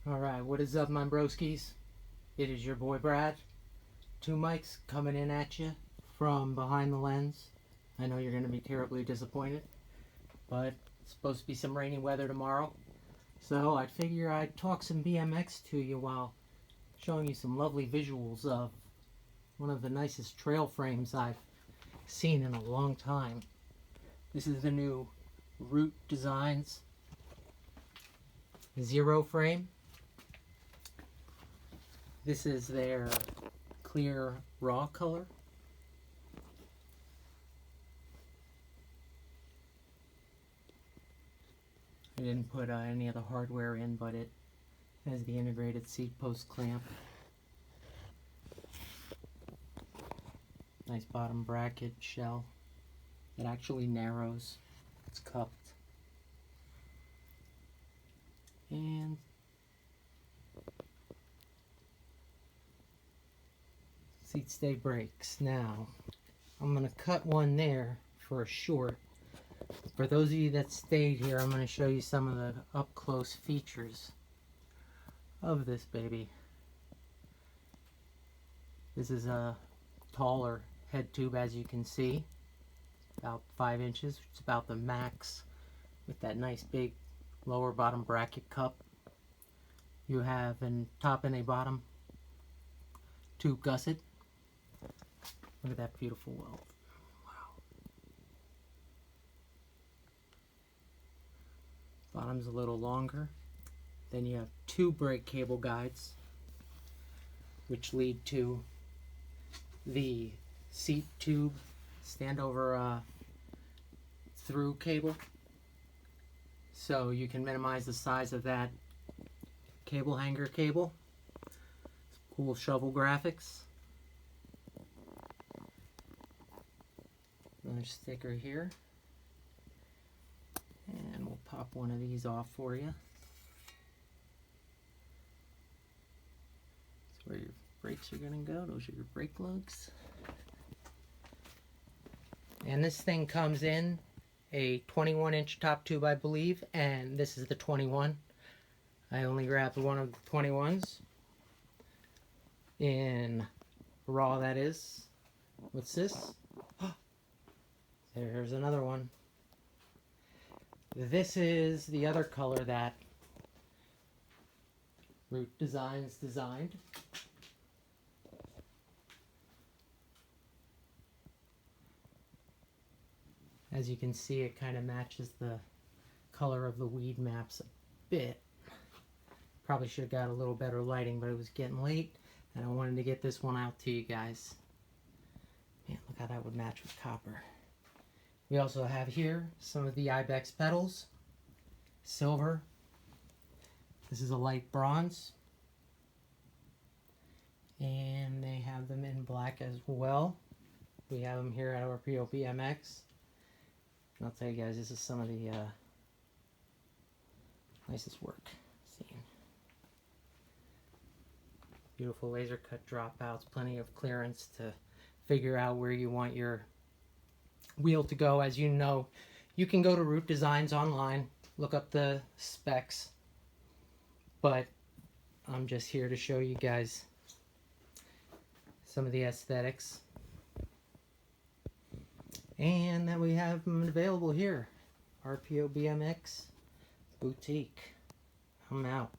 Alright, what is up, my broskies? It is your boy Brad. Two mics coming in at you from behind the lens. I know you're going to be terribly disappointed, but it's supposed to be some rainy weather tomorrow. So I figure I'd talk some BMX to you while showing you some lovely visuals of one of the nicest trail frames I've seen in a long time. This is the new Root Designs Zero frame. This is their clear raw color. I didn't put any of the hardware in, but it has the integrated seat post clamp. Nice bottom bracket shell. It actually narrows. It's cupped. And seat stay brakes. Now, I'm going to cut one there for a short. For those of you that stayed here, I'm going to show you some of the up-close features of this baby. This is a taller head tube, as you can see, about 5 inches, which is about the max, with that nice big lower bottom bracket cup. You have a top and a bottom tube gusset. Look at that beautiful weld. Wow. Bottom's a little longer. Then you have two brake cable guides, which lead to the seat tube standover through cable. So you can minimize the size of that cable hanger cable. Cool shovel graphics. Another sticker here. And we'll pop one of these off for you. That's where your brakes are going to go. Those are your brake lugs. And this thing comes in a 21-inch top tube, I believe, and this is the 21. I only grabbed one of the 21s. In raw, that is. What's this? There's another one. This is the other color that Root Designs designed. As you can see, it kind of matches the color of the weed maps a bit. Probably should have got a little better lighting, but it was getting late, and I wanted to get this one out to you guys. Man, look how that would match with copper. We also have here some of the IBEX pedals. Silver. This is a light bronze. And they have them in black as well. We have them here at RPO BMX. And I'll tell you guys, this is some of the nicest work I've seen. Beautiful laser cut dropouts, plenty of clearance to figure out where you want your wheel to go. As you know, you can go to Root Designs online, look up the specs, but I'm just here to show you guys some of the aesthetics, and that we have them available here. RPO BMX Boutique. I'm out.